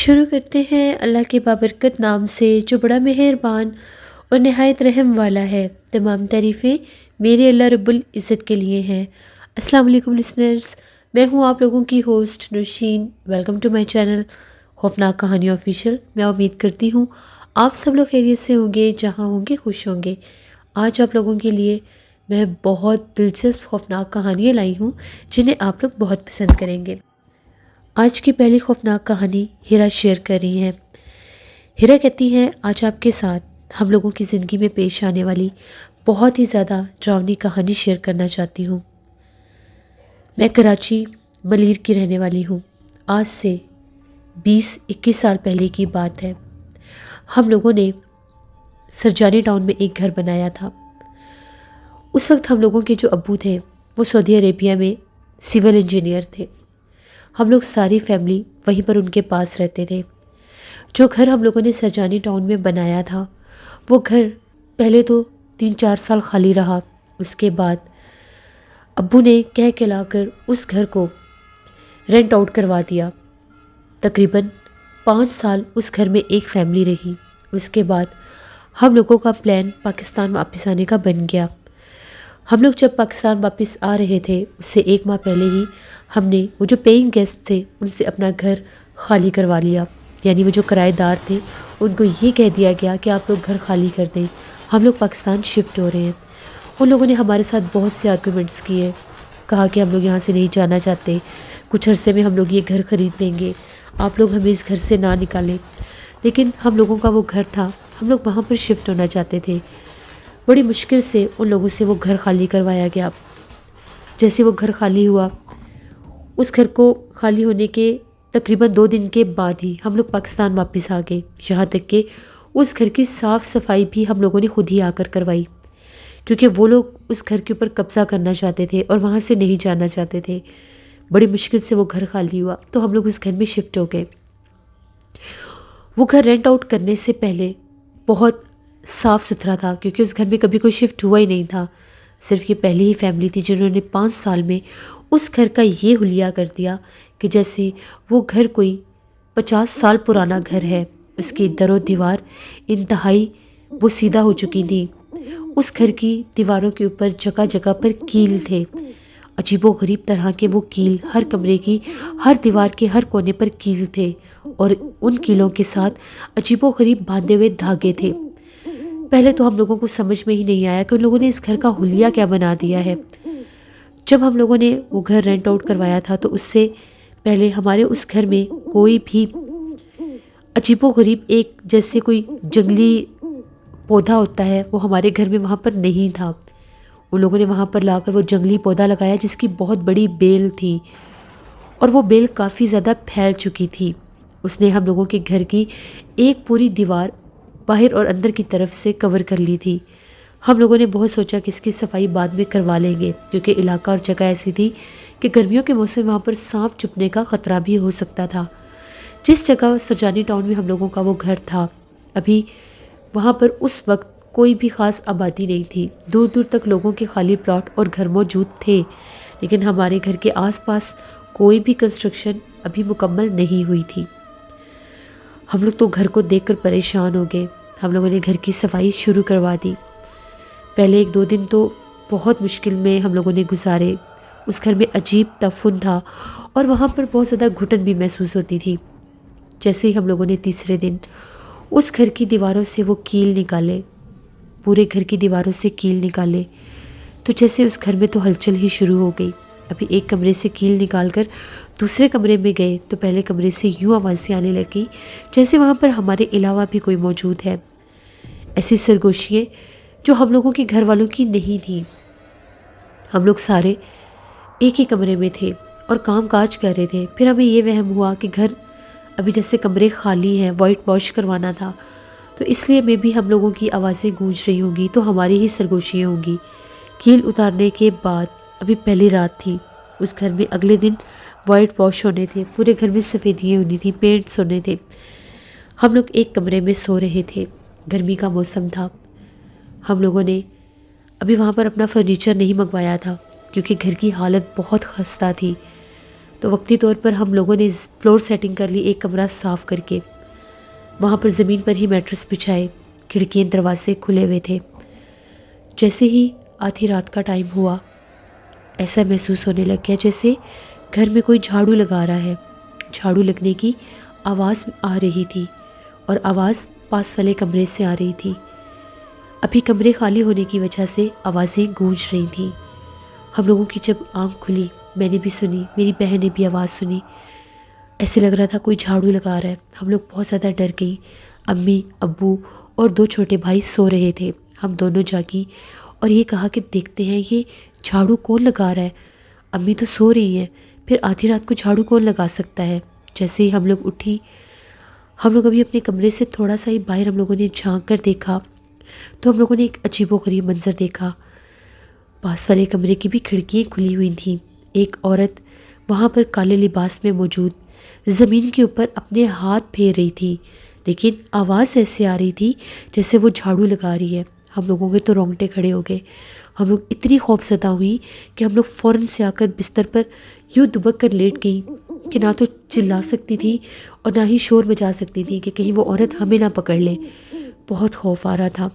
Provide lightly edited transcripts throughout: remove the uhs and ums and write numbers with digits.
شروع کرتے ہیں اللہ کے بابرکت نام سے جو بڑا مہربان اور نہایت رحم والا ہے۔ تمام تعریفیں میرے اللہ رب العزت کے لیے ہیں۔ السلام علیکم لسنرز، میں ہوں آپ لوگوں کی host Nausheen. Welcome to my channel خوفناک کہانی آفیشیل۔ میں امید کرتی ہوں آپ سب لوگ خیریت سے ہوں گے، جہاں ہوں گے خوش ہوں گے۔ آج آپ لوگوں کے لیے میں بہت دلچسپ خوفناک کہانیاں لائی ہوں جنہیں آپ لوگ بہت پسند کریں گے۔ آج کی پہلی خوفناک کہانی ہیرا شیئر کر رہی ہیں۔ ہیرا کہتی ہیں، آج آپ کے ساتھ ہم لوگوں کی زندگی میں پیش آنے والی بہت ہی زیادہ ڈراؤنی کہانی شیئر کرنا چاہتی ہوں۔ میں کراچی ملیر کی رہنے والی ہوں۔ آج سے 20-21 سال پہلے کی بات ہے۔ ہم لوگوں نے سرجانی ٹاؤن میں ایک گھر بنایا تھا۔ اس وقت ہم لوگوں کے جو ابو تھے وہ سعودی عربیہ میں سول انجینئر تھے۔ ہم لوگ ساری فیملی وہیں پر ان کے پاس رہتے تھے۔ جو گھر ہم لوگوں نے سرجانی ٹاؤن میں بنایا تھا وہ گھر پہلے تو 3-4 سال خالی رہا۔ اس کے بعد ابو نے کہہ کہلا کر اس گھر کو رینٹ آؤٹ کروا دیا۔ تقریباً 5 سال اس گھر میں ایک فیملی رہی۔ اس کے بعد ہم لوگوں کا پلان پاکستان واپس آنے کا بن گیا۔ ہم لوگ جب پاکستان واپس آ رہے تھے اس سے 1 ماہ پہلے ہی ہم نے وہ جو پیئنگ گیسٹ تھے ان سے اپنا گھر خالی کروا لیا۔ یعنی وہ جو کرایہ دار تھے ان کو یہ کہہ دیا گیا کہ آپ لوگ گھر خالی کر دیں، ہم لوگ پاکستان شفٹ ہو رہے ہیں۔ ان لوگوں نے ہمارے ساتھ بہت سے آرگومنٹس کیے، کہا کہ ہم لوگ یہاں سے نہیں جانا چاہتے، کچھ عرصے میں ہم لوگ یہ گھر خرید لیں گے، آپ لوگ ہمیں اس گھر سے نہ نکالیں۔ لیکن ہم لوگوں کا وہ گھر تھا، ہم لوگ وہاں پر شفٹ ہونا چاہتے تھے۔ بڑی مشکل سے ان لوگوں سے وہ گھر خالی کروایا گیا۔ جیسے وہ گھر خالی ہوا، اس گھر کو خالی ہونے کے تقریباً 2 دن کے بعد ہی ہم لوگ پاکستان واپس آ گئے۔ یہاں تک کہ اس گھر کی صاف صفائی بھی ہم لوگوں نے خود ہی آ کر کروائی، کیونکہ وہ لوگ اس گھر کے اوپر قبضہ کرنا چاہتے تھے اور وہاں سے نہیں جانا چاہتے تھے۔ بڑی مشکل سے وہ گھر خالی ہوا تو ہم لوگ اس گھر میں شفٹ ہو گئے۔ وہ گھر رینٹ آؤٹ کرنے سے پہلے بہت صاف ستھرا تھا، کیونکہ اس گھر میں کبھی کوئی شفٹ ہوا ہی نہیں تھا۔ صرف یہ پہلی ہی فیملی تھی جنہوں نے 5 سال میں اس گھر کا یہ حلیہ کر دیا کہ جیسے وہ گھر کوئی 50 سال پرانا گھر ہے۔ اس کی در و دیوار انتہائی بوسیدہ ہو چکی تھی۔ اس گھر کی دیواروں کے اوپر جگہ جگہ پر کیل تھے، عجیب و غریب طرح کے وہ کیل، ہر کمرے کی ہر دیوار کے ہر کونے پر کیل تھے، اور ان کیلوں کے ساتھ عجیب و غریب باندھے ہوئے دھاگے تھے۔ پہلے تو ہم لوگوں کو سمجھ میں ہی نہیں آیا کہ ان لوگوں نے اس گھر کا حلیہ کیا بنا دیا ہے۔ جب ہم لوگوں نے وہ گھر رینٹ آؤٹ کروایا تھا تو اس سے پہلے ہمارے اس گھر میں کوئی بھی عجیب و غریب ایک جیسے کوئی جنگلی پودا ہوتا ہے وہ ہمارے گھر میں وہاں پر نہیں تھا۔ ان لوگوں نے وہاں پر لا کر وہ جنگلی پودا لگایا جس کی بہت بڑی بیل تھی، اور وہ بیل کافی زیادہ پھیل چکی تھی۔ اس نے ہم لوگوں کے گھر کی ایک پوری دیوار باہر اور اندر کی طرف سے کور کر لی تھی۔ ہم لوگوں نے بہت سوچا کہ اس کی صفائی بعد میں کروا لیں گے، کیونکہ علاقہ اور جگہ ایسی تھی کہ گرمیوں کے موسم میں وہاں پر سانپ چھپنے کا خطرہ بھی ہو سکتا تھا۔ جس جگہ سرجانی ٹاؤن میں ہم لوگوں کا وہ گھر تھا، ابھی وہاں پر اس وقت کوئی بھی خاص آبادی نہیں تھی۔ دور دور تک لوگوں کے خالی پلاٹ اور گھر موجود تھے، لیکن ہمارے گھر کے آس پاس کوئی بھی کنسٹرکشن ابھی مکمل نہیں ہوئی تھی۔ ہم لوگ تو گھر کو دیکھ کر پریشان ہو گئے۔ ہم لوگوں نے گھر کی صفائی شروع کروا دی۔ پہلے 1-2 دن تو بہت مشکل میں ہم لوگوں نے گزارے۔ اس گھر میں عجیب تفن تھا اور وہاں پر بہت زیادہ گھٹن بھی محسوس ہوتی تھی۔ جیسے ہی ہم لوگوں نے تیسرے دن اس گھر کی دیواروں سے وہ کیل نکالے، پورے گھر کی دیواروں سے کیل نکالے، تو جیسے اس گھر میں تو ہلچل ہی شروع ہو گئی۔ ابھی ایک کمرے سے کیل نکال کر دوسرے کمرے میں گئے تو پہلے کمرے سے یوں آوازیں آنے لگیں جیسے وہاں پر ہمارے علاوہ بھی کوئی موجود ہے۔ ایسی سرگوشیاں جو ہم لوگوں کے گھر والوں کی نہیں تھیں۔ ہم لوگ سارے ایک ہی کمرے میں تھے اور کام کاج کر رہے تھے۔ پھر ہمیں یہ وہم ہوا کہ گھر ابھی جیسے کمرے خالی ہیں، وائٹ واش کروانا تھا، تو اس لیے میں بھی ہم لوگوں کی آوازیں گونج رہی ہوں گی تو ہماری ہی سرگوشیاں ہوں گی۔ کیل اتارنے کے بعد ابھی پہلی رات تھی، اس گھر میں اگلے دن وائٹ واش ہونے تھے، پورے گھر میں سفیدیاں ہونی تھیں، پینٹس ہونے تھے۔ ہم لوگ ایک کمرے میں سو رہے تھے، گرمی کا موسم تھا۔ ہم لوگوں نے ابھی وہاں پر اپنا فرنیچر نہیں منگوایا تھا کیونکہ گھر کی حالت بہت خستہ تھی۔ تو وقتی طور پر ہم لوگوں نے فلور سیٹنگ کر لی، ایک کمرہ صاف کر کے وہاں پر زمین پر ہی میٹرس بچھائے، کھڑکیاں دروازے کھلے ہوئے تھے۔ جیسے ہی آدھی رات کا ٹائم ہوا، ایسا محسوس ہونے لگ گیا جیسے گھر میں کوئی جھاڑو لگا رہا ہے۔ جھاڑو لگنے کی آواز آ رہی تھی اور آواز پاس والے کمرے سے آ رہی تھی۔ ابھی کمرے خالی ہونے کی وجہ سے آوازیں گونج رہی تھیں۔ ہم لوگوں کی جب آنکھ کھلی، میں نے بھی سنی، میری بہن نے بھی آواز سنی، ایسے لگ رہا تھا کوئی جھاڑو لگا رہا ہے۔ ہم لوگ بہت زیادہ ڈر گئی۔ امی، ابو اور 2 چھوٹے بھائی سو رہے تھے۔ ہم دونوں جاگی اور یہ کہا کہ دیکھتے ہیں یہ جھاڑو کون لگا رہا ہے۔ امی تو سو رہی ہیں، پھر آدھی رات کو جھاڑو کون لگا سکتا ہے؟ جیسے ہی ہم لوگ اٹھی، ہم لوگ ابھی اپنے کمرے سے تھوڑا سا ہی باہر ہم لوگوں نے جھانک کر دیکھا تو ہم لوگوں نے ایک عجیب و غریب منظر دیکھا۔ پاس والے کمرے کی بھی کھڑکیاں کھلی ہوئی تھیں۔ ایک عورت وہاں پر کالے لباس میں موجود زمین کے اوپر اپنے ہاتھ پھیر رہی تھی، لیکن آواز ایسے آ رہی تھی جیسے وہ جھاڑو لگا رہی ہے۔ ہم لوگوں کے تو رونگٹے کھڑے ہو گئے۔ ہم لوگ اتنی خوفزدہ ہوئی کہ ہم لوگ فوراً سے آ کر بستر پر یوں دبک کر لیٹ گئیں کہ نہ تو چلا سکتی تھی اور نہ ہی شور مچا سکتی تھی کہ کہیں وہ عورت ہمیں نہ پکڑ لے۔ بہت خوف آ رہا تھا۔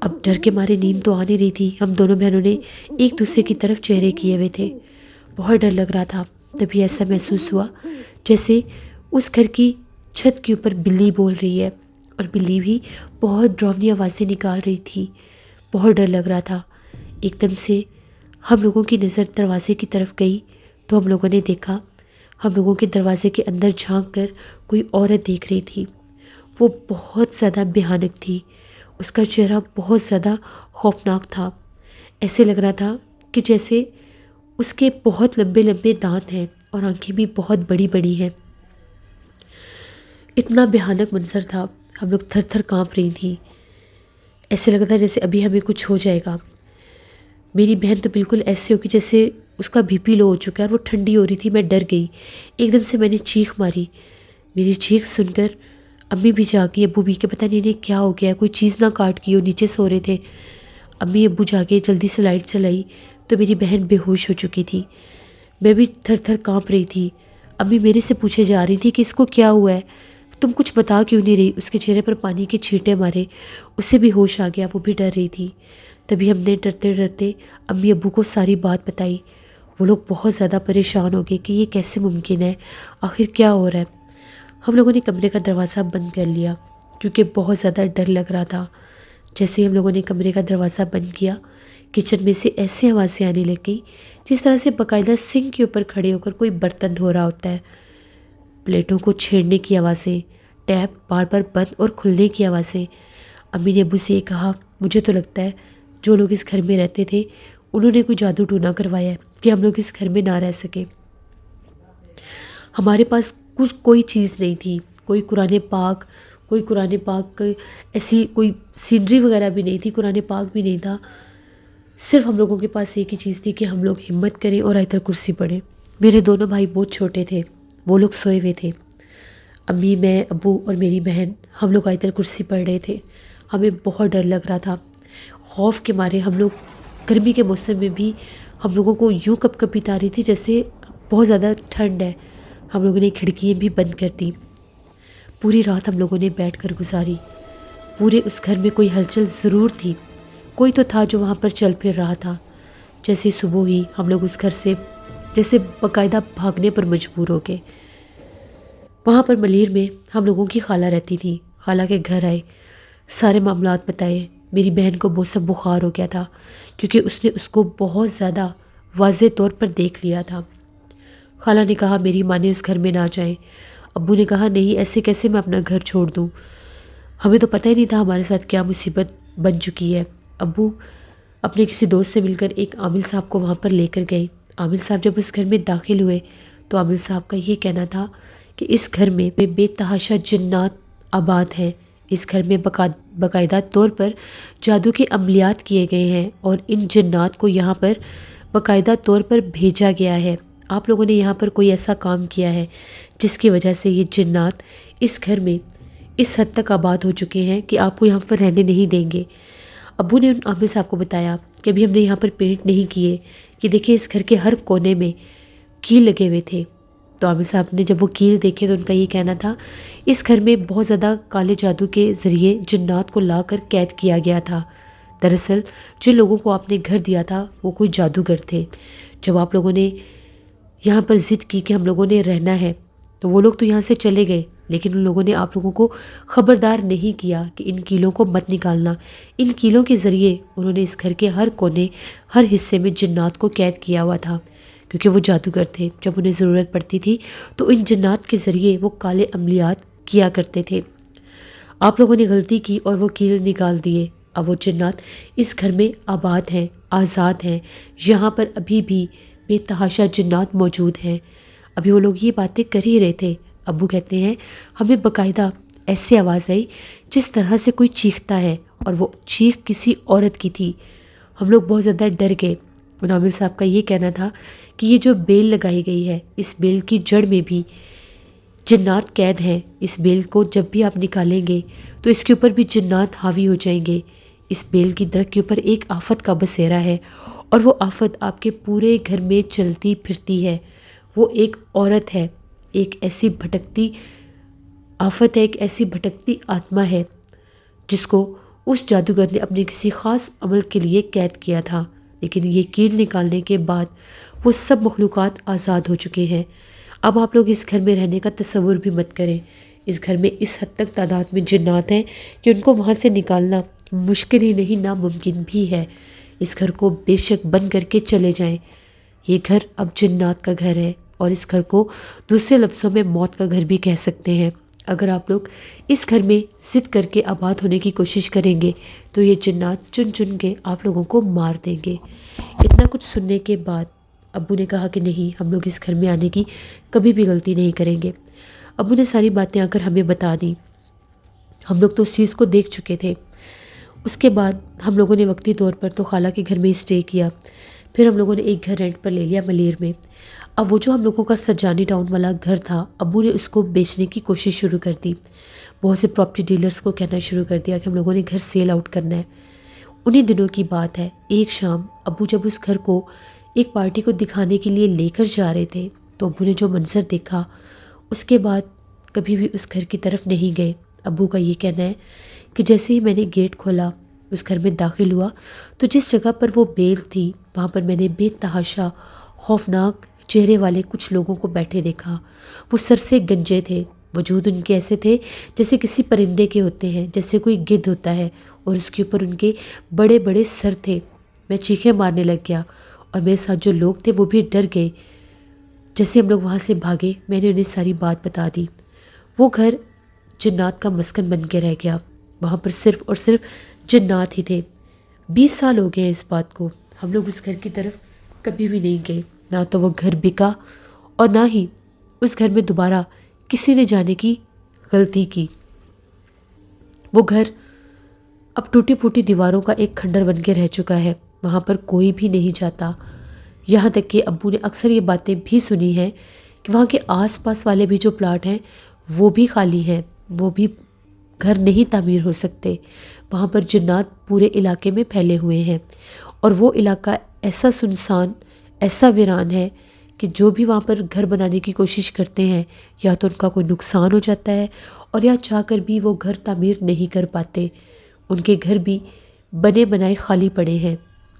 اب ڈر کے مارے نیند تو آ نہیں رہی تھی۔ ہم دونوں بہنوں نے ایک دوسرے کی طرف چہرے کیے ہوئے تھے، بہت ڈر لگ رہا تھا۔ تبھی ایسا محسوس ہوا جیسے اس گھر کی چھت کے اوپر بلی بول رہی ہے، اور بلی بھی بہت ڈراؤنی آوازیں نکال رہی تھی۔ بہت ڈر لگ رہا تھا۔ ایک دم سے ہم لوگوں کی نظر دروازے کی طرف گئی تو ہم لوگوں نے دیکھا، ہم لوگوں کے دروازے کے اندر جھانک کر کوئی عورت دیکھ رہی تھی۔ وہ بہت زیادہ بھیانک تھی۔ اس کا چہرہ بہت زیادہ خوفناک تھا۔ ایسے لگ رہا تھا کہ جیسے اس کے بہت لمبے لمبے دانت ہیں اور آنکھیں بھی بہت بڑی بڑی ہیں۔ اتنا بھیانک منظر تھا، ہم لوگ تھر تھر کانپ رہی تھیں۔ ایسے لگ رہا تھا جیسے ابھی ہمیں کچھ ہو جائے گا۔ میری بہن تو بالکل ایسے ہوگی جیسے اس کا بی پی لو ہو چکا ہے، اور وہ ٹھنڈی ہو رہی تھی۔ میں ڈر گئی، ایک دم سے میں نے چیخ ماری۔ میری چیخ سن کر امی بھی جاگی، ابو بھی، کہ پتہ نہیں انہیں کیا ہو گیا، کوئی چیز نہ کاٹ کی ہو، نیچے سو رہے تھے۔ امی ابو جاگے، جلدی سے لائٹ چلائی تو میری بہن بے ہوش ہو چکی تھی۔ میں بھی تھر تھر کانپ رہی تھی۔ امی میرے سے پوچھے جا رہی تھی کہ اس کو کیا ہوا ہے، تم کچھ بتا کیوں نہیں رہی؟ اس کے چہرے پر پانی کے چھینٹے مارے، اسے بھی ہوش آ گیا، وہ بھی ڈر رہی تھی۔ تبھی ہم نے ڈرتے ڈرتے امی ابو کو ساری بات بتائی۔ وہ لوگ بہت زیادہ پریشان ہو گئے کہ یہ کیسے ممکن ہے، آخر کیا ہو رہا ہے۔ ہم لوگوں نے کمرے کا دروازہ بند کر لیا کیونکہ بہت زیادہ ڈر لگ رہا تھا۔ جیسے ہی ہم لوگوں نے کمرے کا دروازہ بند کیا، کچن میں سے ایسے آوازیں آنے لگ گئی جس طرح سے باقاعدہ سنک کے اوپر کھڑے ہو کر کوئی برتن دھو رہا ہوتا ہے۔ پلیٹوں کو چھیڑنے کی آوازیں، ٹیپ بار بار بند اور کھلنے کی آوازیں۔ امی نے ابو سے یہ کہا، مجھے تو لگتا ہے جو لوگ اس گھر میں رہتے تھے انہوں نے کوئی جادو ٹونا کروایا ہے کہ ہم لوگ اس گھر میں نہ رہ سکیں۔ ہمارے پاس کوئی چیز نہیں تھی، کوئی قرآن پاک ایسی کوئی سینری وغیرہ بھی نہیں تھی، قرآن پاک بھی نہیں تھا۔ صرف ہم لوگوں کے پاس ایک ہی چیز تھی کہ ہم لوگ ہمت کریں اور آیت الکرسی پڑھیں۔ میرے دونوں بھائی بہت چھوٹے تھے، وہ لوگ سوئے ہوئے تھے۔ امی، میں، ابو اور میری بہن، ہم لوگ آیت الکرسی پڑھ رہے تھے۔ ہمیں بہت ڈر لگ رہا تھا۔ خوف کے مارے ہم لوگ گرمی کے موسم میں بھی ہم لوگوں کو یوں کپ کپی آ رہی تھی جیسے بہت زیادہ ٹھنڈ ہے۔ ہم لوگوں نے کھڑکیاں بھی بند کر دیں۔ پوری رات ہم لوگوں نے بیٹھ کر گزاری۔ پورے اس گھر میں کوئی ہلچل ضرور تھی، کوئی تو تھا جو وہاں پر چل پھر رہا تھا۔ جیسے صبح ہوئی ہم لوگ اس گھر سے جیسے باقاعدہ بھاگنے پر مجبور ہو گئے۔ وہاں پر ملیر میں ہم لوگوں کی خالہ رہتی تھی۔ خالہ کے گھر آئے، سارے معاملات بتائے۔ میری بہن کو بہت سا بخار ہو گیا تھا کیونکہ اس نے اس کو بہت زیادہ واضح طور پر دیکھ لیا تھا۔ خالہ نے کہا میری ماں نے اس گھر میں نہ جائیں۔ ابو نے کہا نہیں، ایسے کیسے میں اپنا گھر چھوڑ دوں، ہمیں تو پتہ ہی نہیں تھا ہمارے ساتھ کیا مصیبت بن چکی ہے۔ ابو اپنے کسی دوست سے مل کر ایک عامل صاحب کو وہاں پر لے کر گئے۔ عامل صاحب جب اس گھر میں داخل ہوئے تو عامل صاحب کا یہ کہنا تھا کہ اس گھر میں بے تحاشا جنات آباد ہیں۔ اس گھر میں باقاعدہ طور پر جادو کے عملیات کیے گئے ہیں اور ان جنات کو یہاں پر باقاعدہ طور پر بھیجا گیا ہے۔ آپ لوگوں نے یہاں پر کوئی ایسا کام کیا ہے جس کی وجہ سے یہ جنات اس گھر میں اس حد تک آباد ہو چکے ہیں کہ آپ کو یہاں پر رہنے نہیں دیں گے۔ ابو نے ان عامل صاحب کو بتایا کہ ابھی ہم نے یہاں پر پینٹ نہیں کیے، کہ دیکھیں اس گھر کے ہر کونے میں کیل لگے ہوئے تھے، تو عامر صاحب نے جب وہ کیل دیکھے تو ان کا یہ کہنا تھا اس گھر میں بہت زیادہ کالے جادو کے ذریعے جنات کو لا کر قید کیا گیا تھا۔ دراصل جن لوگوں کو آپ نے گھر دیا تھا وہ کوئی جادوگر تھے۔ جب آپ لوگوں نے یہاں پر ضد کی کہ ہم لوگوں نے رہنا ہے تو وہ لوگ تو یہاں سے چلے گئے، لیکن ان لوگوں نے آپ لوگوں کو خبردار نہیں کیا کہ ان کیلوں کو مت نکالنا۔ ان کیلوں کے ذریعے انہوں نے اس گھر کے ہر کونے ہر حصے میں جنات کو قید کیا ہوا تھا، کیونکہ وہ جادوگر تھے۔ جب انہیں ضرورت پڑتی تھی تو ان جنات کے ذریعے وہ کالے عملیات کیا کرتے تھے۔ آپ لوگوں نے غلطی کی اور وہ کیل نکال دیے۔ اب وہ جنات اس گھر میں آباد ہیں، آزاد ہیں۔ یہاں پر ابھی بھی بے تحاشا جنات موجود ہیں۔ ابھی وہ لوگ یہ باتیں کر ہی رہے تھے، ابو کہتے ہیں ہمیں باقاعدہ ایسی آواز آئی جس طرح سے کوئی چیختا ہے، اور وہ چیخ کسی عورت کی تھی۔ ہم لوگ بہت زیادہ ڈر گئے۔ عامر صاحب کا یہ کہنا تھا کہ یہ جو بیل لگائی گئی ہے اس بیل کی جڑ میں بھی جنات قید ہیں۔ اس بیل کو جب بھی آپ نکالیں گے تو اس کے اوپر بھی جنات حاوی ہو جائیں گے۔ اس بیل کی درخت کے اوپر ایک آفت کا بسیرا ہے، اور وہ آفت آپ کے پورے گھر میں چلتی پھرتی ہے۔ وہ ایک عورت ہے، ایک ایسی بھٹکتی آفت ہے، ایک ایسی بھٹکتی آتما ہے جس کو اس جادوگر نے اپنے کسی خاص عمل کے لیے قید کیا تھا، لیکن یہ کیل نکالنے کے بعد وہ سب مخلوقات آزاد ہو چکے ہیں۔ اب آپ لوگ اس گھر میں رہنے کا تصور بھی مت کریں۔ اس گھر میں اس حد تک تعداد میں جنات ہیں کہ ان کو وہاں سے نکالنا مشکل ہی نہیں ناممکن بھی ہے۔ اس گھر کو بے شک بند کر کے چلے جائیں۔ یہ گھر اب جنات کا گھر ہے، اور اس گھر کو دوسرے لفظوں میں موت کا گھر بھی کہہ سکتے ہیں۔ اگر آپ لوگ اس گھر میں ضد کر کے آباد ہونے کی کوشش کریں گے تو یہ جنات چن چن کے آپ لوگوں کو مار دیں گے۔ اتنا کچھ سننے کے بعد ابو نے کہا کہ نہیں، ہم لوگ اس گھر میں آنے کی کبھی بھی غلطی نہیں کریں گے۔ ابو نے ساری باتیں آ کر ہمیں بتا دیں۔ ہم لوگ تو اس چیز کو دیکھ چکے تھے۔ اس کے بعد ہم لوگوں نے وقتی طور پر تو خالہ کے گھر میں اسٹے کیا، پھر ہم لوگوں نے ایک گھر رینٹ پر لے لیا ملیر میں۔ اب وہ جو ہم لوگوں کا سجانی ٹاؤن والا گھر تھا، ابو نے اس کو بیچنے کی کوشش شروع کر دی۔ بہت سے پراپرٹی ڈیلرز کو کہنا شروع کر دیا کہ ہم لوگوں نے گھر سیل آؤٹ کرنا ہے۔ انہی دنوں کی بات ہے، ایک شام ابو جب اس گھر کو ایک پارٹی کو دکھانے کے لیے لے کر جا رہے تھے تو ابو نے جو منظر دیکھا اس کے بعد کبھی بھی اس گھر کی طرف نہیں گئے۔ ابو کا یہ کہنا ہے کہ جیسے ہی میں نے گیٹ کھولا، اس گھر میں داخل ہوا، تو جس جگہ پر وہ بیل تھی وہاں پر میں نے بے تحاشا خوفناک چہرے والے کچھ لوگوں کو بیٹھے دیکھا۔ وہ سر سے گنجے تھے، وجود ان کے ایسے تھے جیسے کسی پرندے کے ہوتے ہیں، جیسے کوئی گدھ ہوتا ہے، اور اس کے اوپر ان کے بڑے بڑے سر تھے۔ میں چیخیں مارنے لگ گیا، اور میرے ساتھ جو لوگ تھے وہ بھی ڈر گئے۔ جیسے ہم لوگ وہاں سے بھاگے، میں نے انہیں ساری بات بتا دی۔ وہ گھر جنات کا مسکن بن کے رہ گیا، وہاں پر صرف اور صرف جنات ہی تھے۔ 20 سال ہو گئے اس بات کو، ہم لوگ اس گھر کی طرف کبھی بھی نہیں گئے۔ نہ تو وہ گھر بکا، اور نہ ہی اس گھر میں دوبارہ کسی نے جانے کی غلطی کی۔ وہ گھر اب ٹوٹی پھوٹی دیواروں کا ایک کھنڈر بن کے رہ چکا ہے، وہاں پر کوئی بھی نہیں جاتا۔ یہاں تک کہ ابو نے اکثر یہ باتیں بھی سنی ہیں کہ وہاں کے آس پاس والے بھی جو پلاٹ ہیں وہ بھی خالی ہیں، وہ بھی گھر نہیں تعمیر ہو سکتے۔ وہاں پر جنات پورے علاقے میں پھیلے ہوئے ہیں، اور وہ علاقہ ایسا سنسان، ایسا ویران ہے کہ جو بھی وہاں پر گھر بنانے کی کوشش کرتے ہیں یا تو ان کا کوئی نقصان ہو جاتا ہے، اور یا چاہ کر بھی وہ گھر تعمیر نہیں کر پاتے۔ ان کے گھر بھی بنے بنائے خالی پڑے ہیں،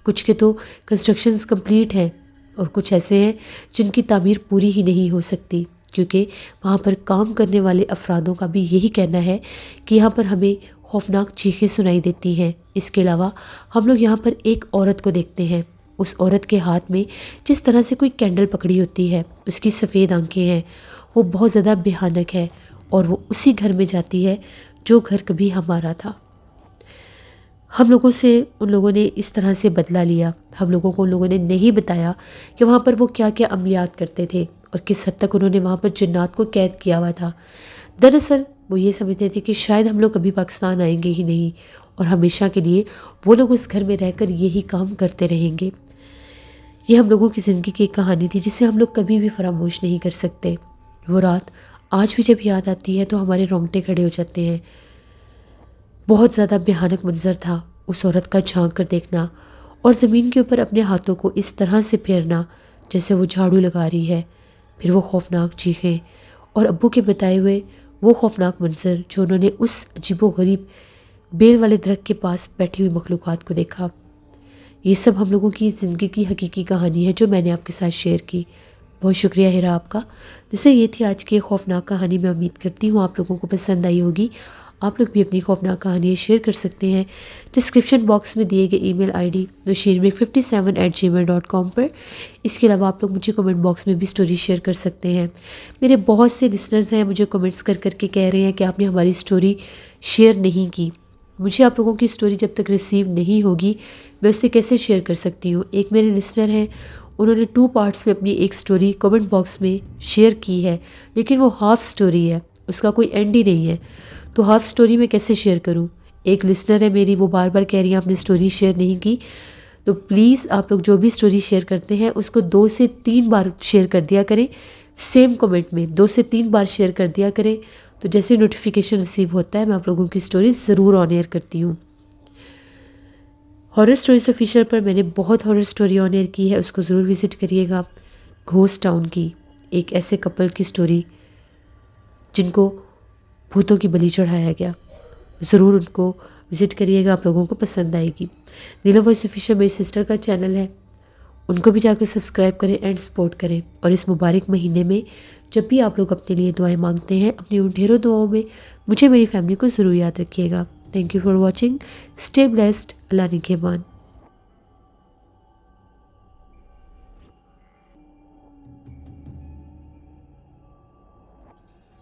کچھ کے تو کنسٹرکشنز کمپلیٹ ہیں، اور کچھ ایسے ہیں جن کی تعمیر پوری ہی نہیں ہو سکتی، کیونکہ وہاں پر کام کرنے والے افرادوں کا بھی یہی کہنا ہے کہ یہاں پر ہمیں خوفناک چیخیں سنائی دیتی ہیں۔ اس کے علاوہ ہم لوگ یہاں پر ایک عورت کو دیکھتے ہیں، اس عورت کے ہاتھ میں جس طرح سے کوئی کینڈل پکڑی ہوتی ہے، اس کی سفید آنکھیں ہیں، وہ بہت زیادہ بھیانک ہے، اور وہ اسی گھر میں جاتی ہے جو گھر کبھی ہمارا تھا۔ ہم لوگوں سے ان لوگوں نے اس طرح سے بدلہ لیا، ہم لوگوں کو ان لوگوں نے نہیں بتایا کہ وہاں پر وہ کیا کیا عملیات کرتے تھے اور کس حد تک انہوں نے وہاں پر جنات کو قید کیا ہوا تھا۔ دراصل وہ یہ سمجھتے تھے کہ شاید ہم لوگ کبھی پاکستان آئیں گے ہی نہیں، اور ہمیشہ کے لیے وہ لوگ اس گھر میں رہ کر یہی کام کرتے رہیں گے۔ یہ ہم لوگوں کی زندگی کی ایک کہانی تھی جسے ہم لوگ کبھی بھی فراموش نہیں کر سکتے۔ وہ رات آج بھی جب یاد آتی ہے تو ہمارے رونگٹے کھڑے ہو جاتے ہیں۔ بہت زیادہ بھیانک منظر تھا اس عورت کا جھانک کر دیکھنا، اور زمین کے اوپر اپنے ہاتھوں کو اس طرح سے پھیرنا جیسے وہ جھاڑو لگا رہی ہے۔ پھر وہ خوفناک چیخیں اور ابو کے بتائے ہوئے وہ خوفناک منظر جو انہوں نے اس عجیب و غریب بیل والے درخت کے پاس بیٹھی ہوئی مخلوقات کو دیکھا۔ یہ سب ہم لوگوں کی زندگی کی حقیقی کہانی ہے جو میں نے آپ کے ساتھ شیئر کی۔ بہت شکریہ ہیرا آپ کا۔ جیسے یہ تھی آج کی خوفناک کہانی، میں امید کرتی ہوں آپ لوگوں کو پسند آئی ہوگی۔ آپ لوگ بھی اپنی خوفناک کہانیاں شیئر کر سکتے ہیں ڈسکرپشن باکس میں دیے گئے ای میل آئی ڈی nusheermir57@gmail.com پر۔ اس کے علاوہ آپ لوگ مجھے کمنٹ باکس میں بھی سٹوری شیئر کر سکتے ہیں۔ میرے بہت سے لسنرز ہیں مجھے کمنٹس کر کے کہہ رہے ہیں کہ آپ نے ہماری سٹوری شیئر نہیں کی۔ مجھے آپ لوگوں کی سٹوری جب تک ریسیو نہیں ہوگی میں اسے کیسے شیئر کر سکتی ہوں؟ ایک میرے لسنر ہیں، انہوں نے 2 پارٹس میں اپنی ایک سٹوری کمنٹ باکس میں شیئر کی ہے، لیکن وہ ہاف سٹوری ہے، اس کا کوئی اینڈ ہی نہیں ہے، تو ہاف سٹوری میں کیسے شیئر کروں؟ ایک لسنر ہے میری، وہ بار بار کہہ رہی ہیں آپ نے سٹوری شیئر نہیں کی، تو پلیز آپ لوگ جو بھی سٹوری شیئر کرتے ہیں اس کو 2 سے 3 بار شیئر کر دیا کریں، سیم کمنٹ میں 2 سے 3 بار شیئر کر دیا کریں، تو جیسے نوٹیفیکیشن ریسیو ہوتا ہے میں آپ لوگوں کی سٹوری ضرور آن ایئر کرتی ہوں۔ ہارر سٹوریز آفیشیل پر میں نے بہت ہارر سٹوری آن ایئر کی ہے، اس کو ضرور وزٹ کریے گا۔ گھوسٹ ٹاؤن کی ایک ایسے کپل کی سٹوری جن کو بھوتوں کی بلی چڑھایا گیا، ضرور ان کو وزٹ کریے گا، آپ لوگوں کو پسند آئے گی۔ نیلم وائس آفیشیل میری سسٹر کا چینل ہے، ان کو بھی جا کر سبسکرائب کریں اینڈ سپورٹ کریں، اور اس مبارک مہینے میں جب بھی آپ لوگ اپنے لیے دعائیں مانگتے ہیں اپنی ان ڈھیروں دعاؤں میں مجھے میری فیملی کو ضرور یاد رکھیے گا۔ Thank you for watching, stay blessed, اللہ نگہبان۔